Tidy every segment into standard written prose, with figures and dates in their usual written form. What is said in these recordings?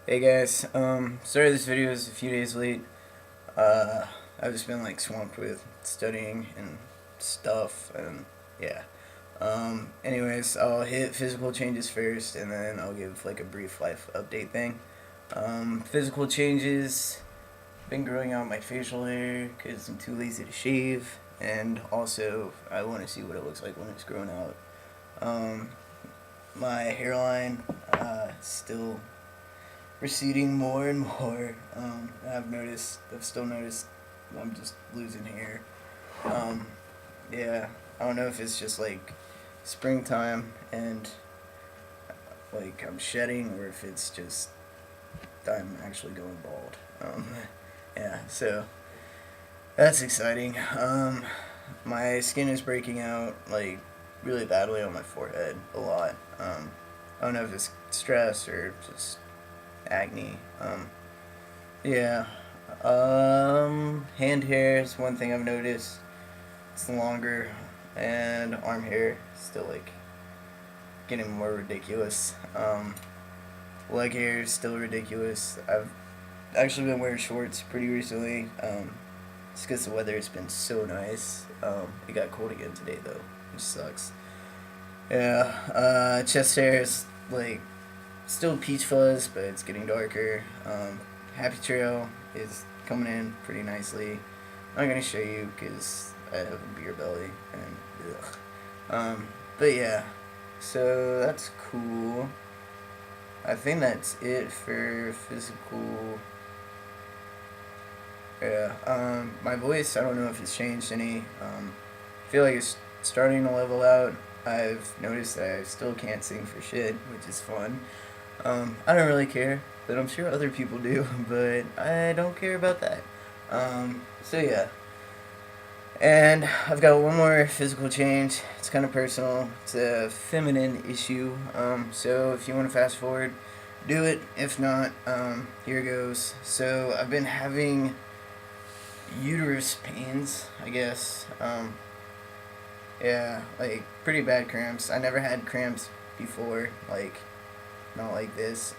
Hey guys, sorry this video is a few days late. Uh, I've just been like swamped with studying and stuff, and yeah. Anyways, I'll hit physical changes first, and then I'll give like a brief life update thing. Physical changes, been growing out my facial hair because I'm too lazy to shave, and also I want to see what it looks like when it's grown out. Um, my hairline, still receding more and more. I've still noticed I'm just losing hair. Um, yeah, I don't know if it's just like springtime and like I'm shedding or if it's just I'm actually going bald. Yeah, so that's exciting. My skin is breaking out like really badly on my forehead a lot. I don't know if it's stress or just acne. Yeah. Hand hair is one thing I've noticed. It's longer, and arm hair still like getting more ridiculous. Leg hair is still ridiculous. I've actually been wearing shorts pretty recently. It's because the weather has been so nice. It got cold again today though, which sucks. Yeah. Chest hair is like still peach fuzz, but it's getting darker. Happy Trail is coming in pretty nicely. I'm not gonna show you because I have a beer belly and ugh. But yeah, so that's cool. I think that's it for physical. Yeah. My voice, I don't know if it's changed any. I feel like it's starting to level out. I've noticed that I still can't sing for shit, which is fun. I don't really care, but I'm sure other people do, but I don't care about that. So yeah. And I've got one more physical change. It's kind of personal. It's a feminine issue. So if you want to fast forward, do it. If not, here goes. So I've been having uterus pains, I guess. Yeah, like pretty bad cramps. I never had cramps before, like not like this.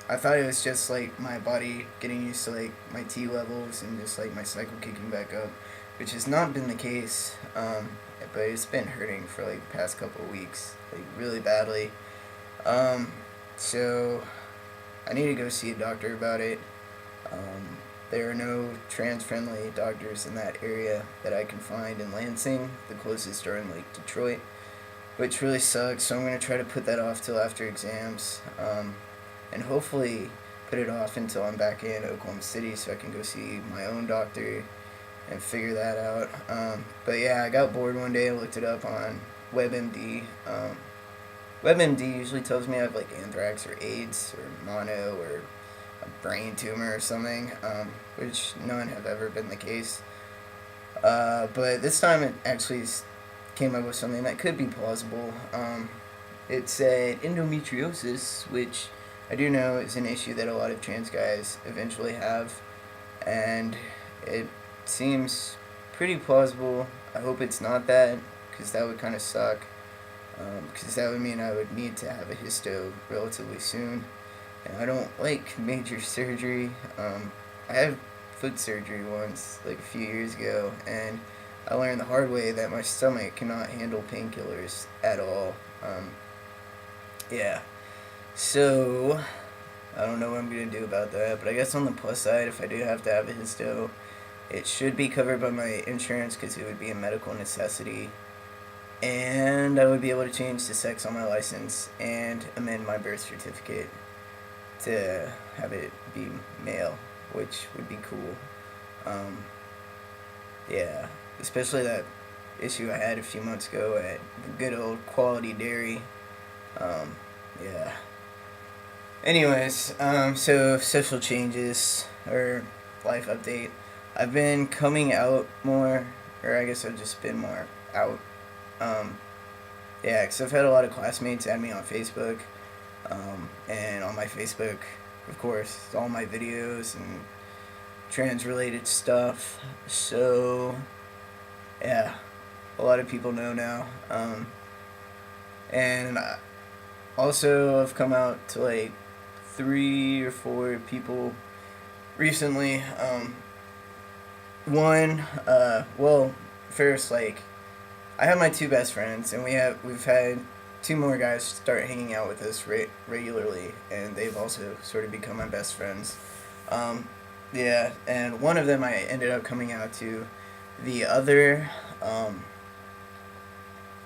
I thought it was just like my body getting used to like my T levels and just like my cycle kicking back up, which has not been the case. But it's been hurting for like the past couple of weeks, like really badly. Um, so I need to go see a doctor about it. Um, there are no trans friendly doctors in that area that I can find in Lansing. The closest are in like Detroit, which really sucks. So I'm gonna try to put that off till after exams, and hopefully put it off until I'm back in Oklahoma City so I can go see my own doctor and figure that out. But yeah, I got bored one day and looked it up on WebMD. WebMD usually tells me I have like anthrax or AIDS or mono or a brain tumor or something, which none have ever been the case. But this time it actually came up with something that could be plausible. It said endometriosis, which I do know is an issue that a lot of trans guys eventually have, and it seems pretty plausible. I hope it's not that, because that would kind of suck. Because that would mean I would need to have a histo relatively soon, and I don't like major surgery. I had foot surgery once, like a few years ago, and I learned the hard way that my stomach cannot handle painkillers at all. Yeah. So, I don't know what I'm going to do about that, but I guess on the plus side, if I do have to have a histo, it should be covered by my insurance because it would be a medical necessity. And I would be able to change the sex on my license and amend my birth certificate to have it be male, which would be cool. Um, yeah, especially that issue I had a few months ago at the good old Quality Dairy. Um, yeah. Anyways, so social changes or life update. I've been coming out more, or I guess I've just been more out. Um, yeah, because I've had a lot of classmates add me on Facebook, and on my Facebook, of course, all my videos and trans related stuff. So, yeah, a lot of people know now. And also, I've come out to like 3 or 4 people recently. One, well, first, like, I have my 2 best friends, and we've had 2 more guys start hanging out with us regularly, and they've also sort of become my best friends. Um, yeah, and one of them I ended up coming out to. The other, um,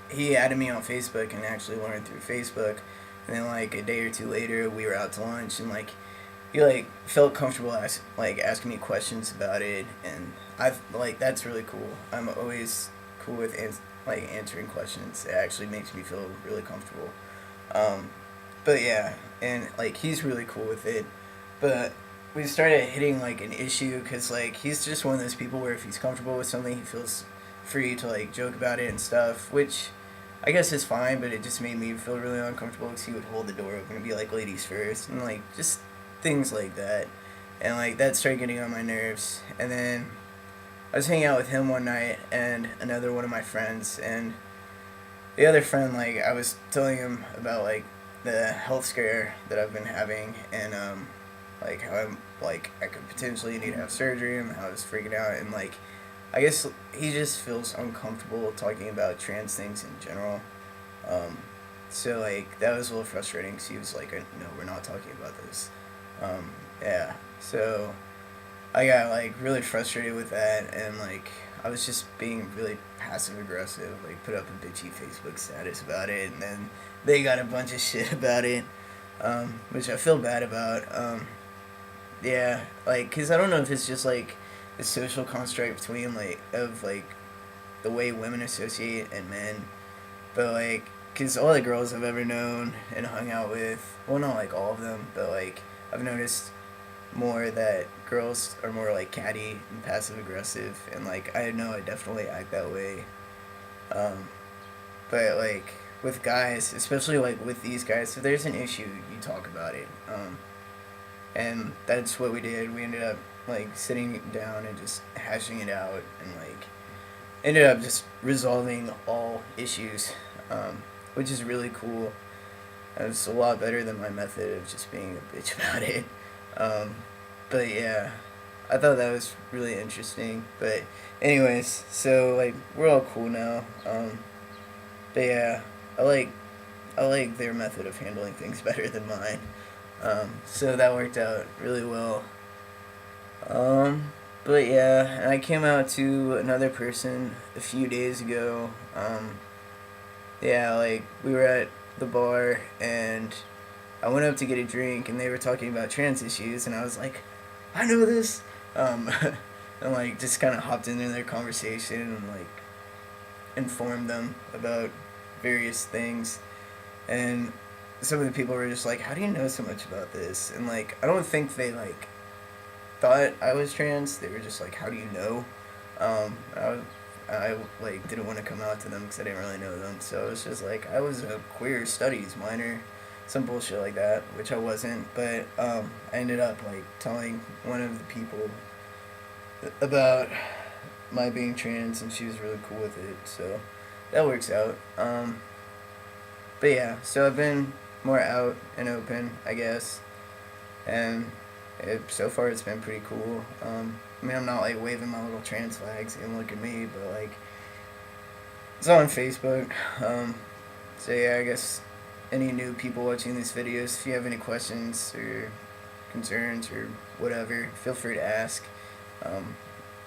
he added me on Facebook and actually learned through Facebook. And then like a day or two later, we were out to lunch, and like he like felt comfortable asking me questions about it, and I've like that's really cool. I'm always cool with answering questions. It actually makes me feel really comfortable. Um, but yeah, and like he's really cool with it. But we started hitting like an issue because like he's just one of those people where if he's comfortable with something, he feels free to like joke about it and stuff, which I guess is fine. But it just made me feel really uncomfortable because he would hold the door open and be like, "Ladies first," and like just things like that, and like that started getting on my nerves. And then I was hanging out with him one night and another one of my friends, and the other friend, like I was telling him about like the health scare that I've been having, and like how I'm like I could potentially need to have surgery, and how I was freaking out, and like I guess he just feels uncomfortable talking about trans things in general. Um, so like that was a little frustrating because he was like, "No, we're not talking about this." Um, yeah, so I got like really frustrated with that, and like I was just being really passive aggressive, like put up a bitchy Facebook status about it, and then they got a bunch of shit about it, which I feel bad about. Yeah, like, cause I don't know if it's just like the social construct between like the way women associate and men, but like, cause all the girls I've ever known and hung out with, well, not like all of them, but like I've noticed more that girls are more like catty and passive aggressive, and like I know I definitely act that way. Um, but like with guys, especially like with these guys, if there's an issue, you talk about it. And that's what we did. We ended up like sitting down and just hashing it out, and like ended up just resolving all issues, which is really cool. It's a lot better than my method of just being a bitch about it. Um, but yeah, I thought that was really interesting. But anyways, so like we're all cool now. But yeah, I like I like their method of handling things better than mine. So that worked out really well. Um, but yeah, and I came out to another person a few days ago. Yeah, like we were at the bar, and I went up to get a drink, and they were talking about trans issues, and I was like, I know this. Um, and like just kind of hopped into their conversation and like informed them about various things. And some of the people were just like, "How do you know so much about this?" And like, I don't think they like thought I was trans. They were just like, "How do you know?" I like didn't want to come out to them because I didn't really know them. So it was just like I was a queer studies minor, some bullshit like that, which I wasn't. But I ended up like telling one of the people about my being trans, and she was really cool with it. So that works out. But yeah, so I've been more out and open, I guess, and so far it's been pretty cool. I mean, I'm not like waving my little trans flags and look at me, but like it's on Facebook. So yeah, I guess any new people watching these videos, if you have any questions or concerns or whatever, feel free to ask. Um,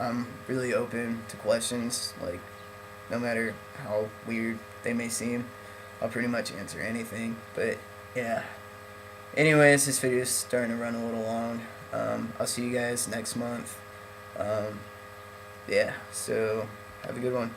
I'm really open to questions, like no matter how weird they may seem. I'll pretty much answer anything. But yeah. Anyways, this video is starting to run a little long. I'll see you guys next month. Yeah, so have a good one.